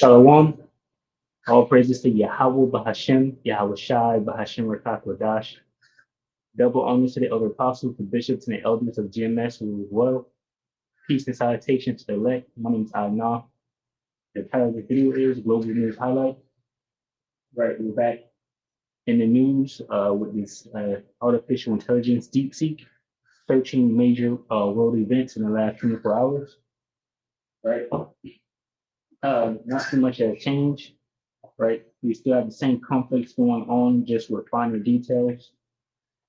Shalom. All praises to Yahweh Bahashem, Yahweh Shai, Bahashem Rakak Wadash. Double honors to the elder apostles, the bishops, and the elders of GMS who as well. Peace and salutation to the elect. My name is Adnan. The title of the video is Global News Highlight. Right, we're back in the news with this artificial intelligence DeepSeek searching major world events in the last 24 hours. Right. Not too much has changed. Right. We still have the same conflicts going on, just with finer details.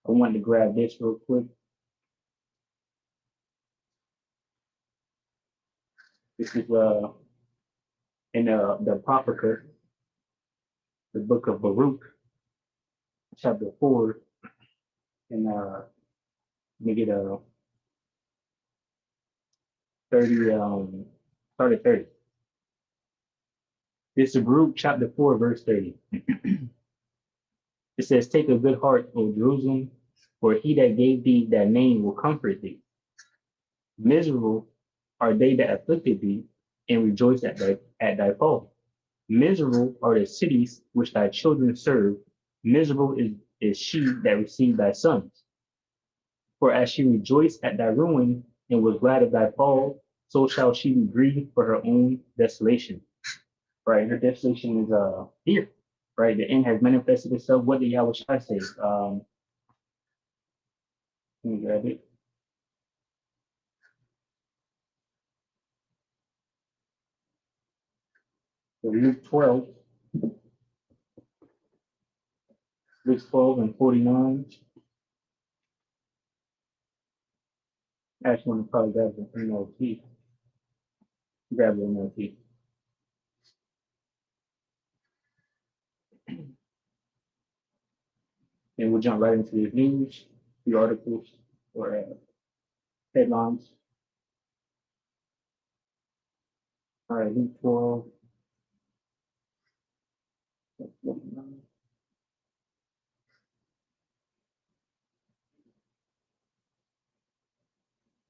I wanted to grab this real quick. This is in the Apocrypha, the book of Baruch, chapter 4, and let me get a 30, start at 30. This is Baruch chapter 4, verse 30. It says, "Take a good heart, O Jerusalem, for he that gave thee that name will comfort thee. Miserable are they that afflicted thee, and rejoice at thy fall. Miserable are the cities which thy children serve. Miserable is she that received thy sons. For as she rejoiced at thy ruin and was glad of thy fall, so shall she be grieved for her own desolation." Right, her desolation is here. Right, the end has manifested itself. What did Yahweh Shai say? Let me grab it. So Luke 12, Luke 12 and 49. Actually, want to probably grab the NLT. Grab the NLT. And we'll jump right into the news, the articles, or headlines. All right, Luke 12.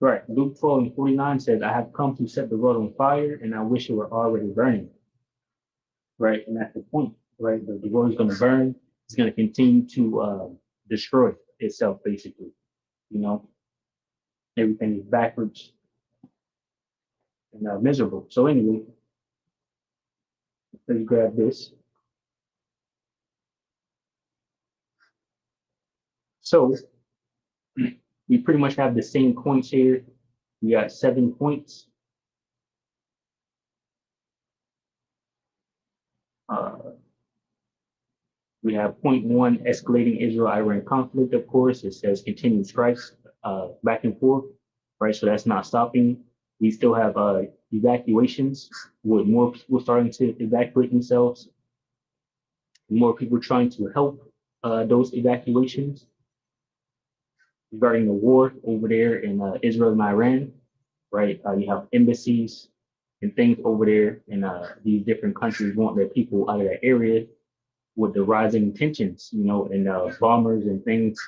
Right, Luke 12 and 49 says, "I have come to set the world on fire, and I wish it were already burning." Right, and that's the point. Right, the world is going to burn. It's going to continue to destroy itself, basically. You know, everything is backwards and miserable. So anyway, let's grab this. So we pretty much have the same points here. We got 7 points. We have point one, escalating Israel-Iran conflict, of course. It says continued strikes back and forth, right? So that's not stopping. We still have evacuations with more people starting to evacuate themselves, more people trying to help those evacuations. Regarding the war over there in Israel and Iran, right? You have embassies and things over there in these different countries want their people out of that area with the rising tensions, you know, and bombers and things,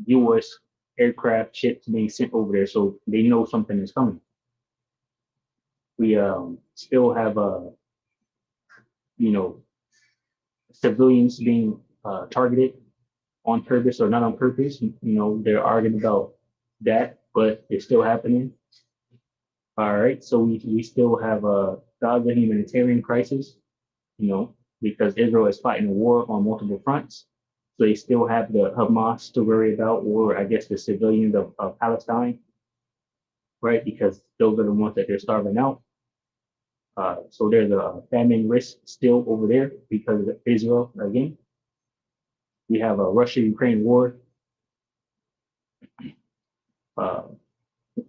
U.S. aircraft ships being sent over there, so they know something is coming. We still have, you know, civilians being targeted on purpose or not on purpose. You know, they're arguing about that, but it's still happening. All right, so we still have a Gaza humanitarian crisis, you know, because Israel is fighting a war on multiple fronts. So they still have the Hamas to worry about, or I guess the civilians of Palestine, right? Because those are the ones that they're starving out. So there's a famine risk still over there because of Israel again. We have a Russia-Ukraine war. And,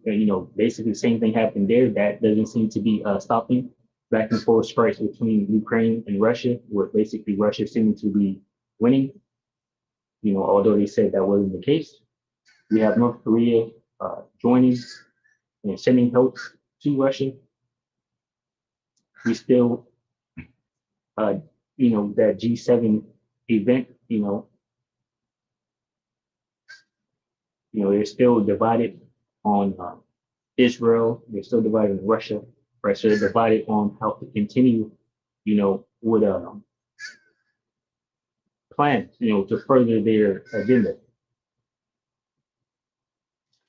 you know, basically the same thing happened there. That doesn't seem to be stopping. Back and forth strikes between Ukraine and Russia, where basically Russia seeming to be winning. You know, although they said that wasn't the case. We have North Korea joining and sending help to Russia. We still, you know, that G7 event, you know, they're still divided on Israel. They're still divided on Russia right? So they're divided on how to continue, with plans, to further their agenda.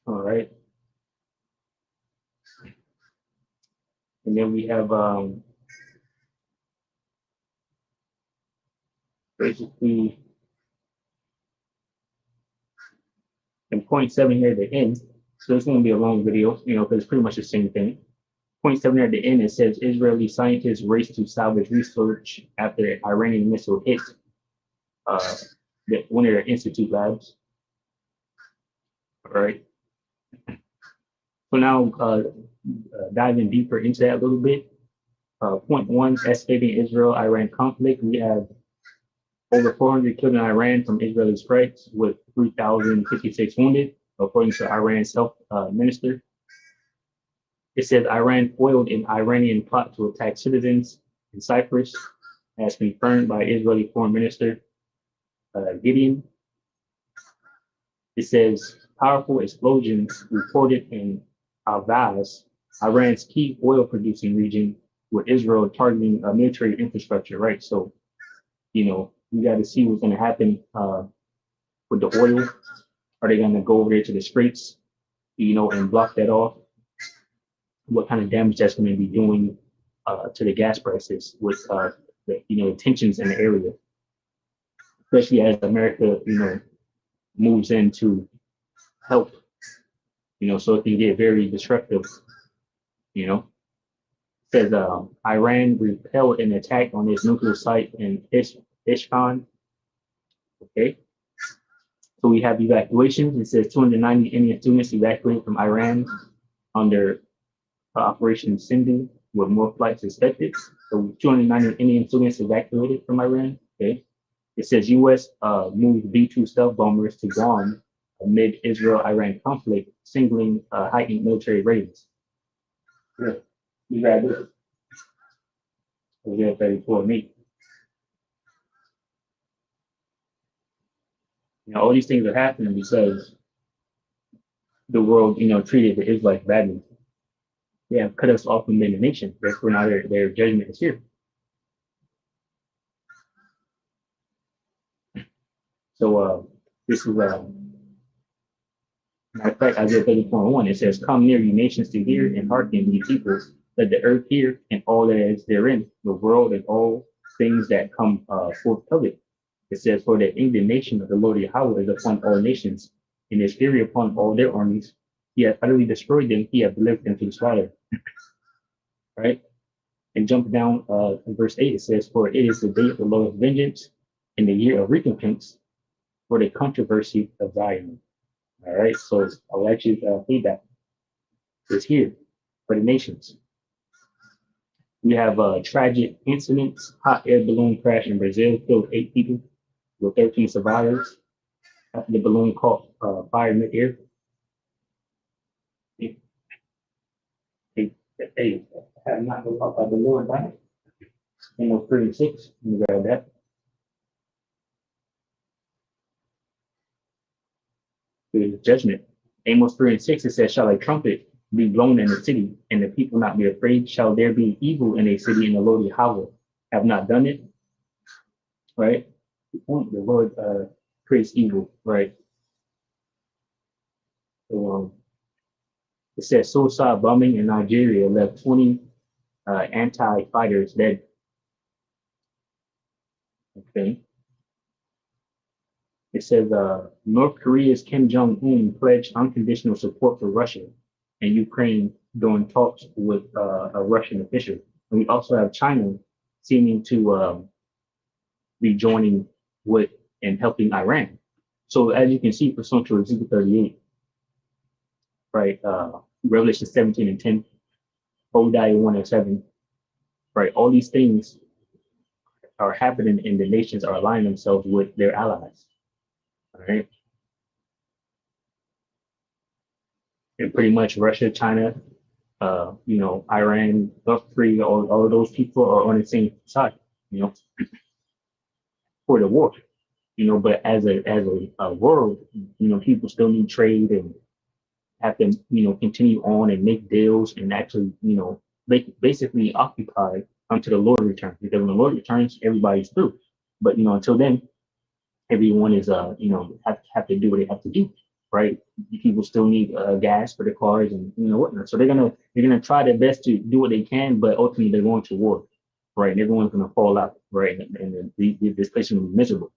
All right. And then we have basically in point 7 here at the end. So it's going to be a long video, because it's pretty much the same thing. Point 7 at the end, it says Israeli scientists race to salvage research after Iranian missile hit one of their institute labs. All right. So now diving deeper into that a little bit. Point 1, escalating Israel-Iran conflict. We have over 400 killed in Iran from Israeli strikes, with 3,056 wounded, according to Iran's health minister. It says Iran foiled an Iranian plot to attack citizens in Cyprus, as confirmed by Israeli Foreign Minister Gideon. It says powerful explosions reported in Al-Vaz, Iran's key oil-producing region, with Israel targeting military infrastructure. Right, so we got to see what's going to happen with the oil. Are they going to go over there to the Straits, and block that off? What kind of damage that's going to be doing to the gas prices with the tensions in the area, especially as America, moves in to help, so it can get very disruptive. It says Iran repelled an attack on its nuclear site in Isfahan. Okay. So we have evacuations. It says 290 Indian students evacuated from Iran under Operation Sindhu, with more flights expected. So 290 Indian students evacuated from Iran. Okay. It says U.S. Moved B-2 stealth bombers to Guam amid Israel-Iran conflict, signaling heightened military readiness. Yeah, you got it. We're ready for me. All these things are happening because the world, treated the Israelites badly. They have cut us off from being a nation. Therefore, now their judgment is here. So this is matter of fact, Isaiah 30:1. It says, "Come near, you nations, to hear, and hearken, ye peoples. Let the earth hear, and all that is therein, the world and all things that come forth of it." It says, "For the indignation of the Lord Yahweh is upon all nations, and his fury upon all their armies. He hath utterly destroyed them, he hath delivered them to the slaughter." Right? And jump down in verse 8, it says, "For it is the day of the Lord's vengeance, and the year of recompense, for the controversy of Zion." All right, so I'll actually feedback. It's here for the nations. We have tragic incidents. Hot air balloon crash in Brazil killed 8 people, with 13 survivors after the balloon caught fire mid-air. Hey, have not been caught by the Lord, right? Amos 3:6. Let me grab that. The judgment. Amos 3:6, it says, "Shall a trumpet be blown in the city, and the people not be afraid? Shall there be evil in a city, and the Lord Yahweh have not done it?" Right? The Lord creates evil, right? So it says suicide bombing in Nigeria left 20 anti-fighters dead. Okay. It says North Korea's Kim Jong-un pledged unconditional support for Russia and Ukraine during talks with a Russian official. And we also have China seeming to be joining with and helping Iran. So as you can see, pursuant to Ezekiel 38, right, Revelation 17:10, Obadiah 1:7, right, all these things are happening and the nations are aligning themselves with their allies. All right. And pretty much Russia, China, Iran, North Korea, all of those people are on the same side, for the war. But as a world, people still need trade and have to, continue on and make deals and actually, basically occupied until the Lord returns. Because when the Lord returns, everybody's through. But until then, everyone is have to do what they have to do, right? People still need gas for their cars and whatnot. So they're gonna try their best to do what they can, but ultimately they're going to war, right? And everyone's gonna fall out, right? And this place will be miserable.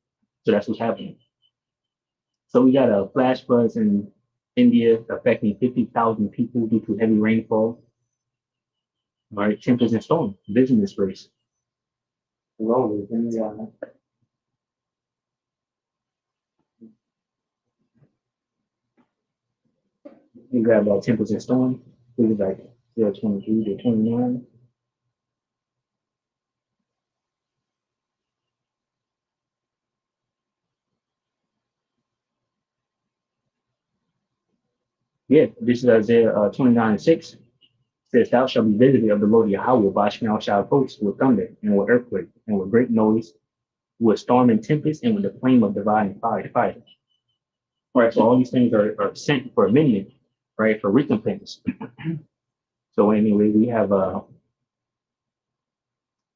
So that's what's happening. So we got a flash floods in India affecting 50,000 people due to heavy rainfall, right? Temperatures and storm, business race. Well, you grab temperatures and storm. This is like 023 to 29. Yeah, this is Isaiah 29 and 6. It says, Thou shalt be visited of the Lord Yahweh, Bashmiel shall approach with thunder and with earthquake and with great noise, with storm and tempest and with the flame of divine fire. All right, so all these things are sent for a minion, right, for recompense. So anyway, we have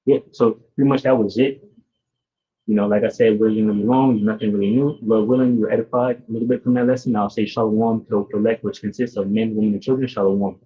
yeah, so pretty much that was it. Like I said, we're gonna be long, nothing really new. Lord willing, you're edified a little bit from that lesson. I'll say shalom to collect, which consists of men, women, and children. Shalom.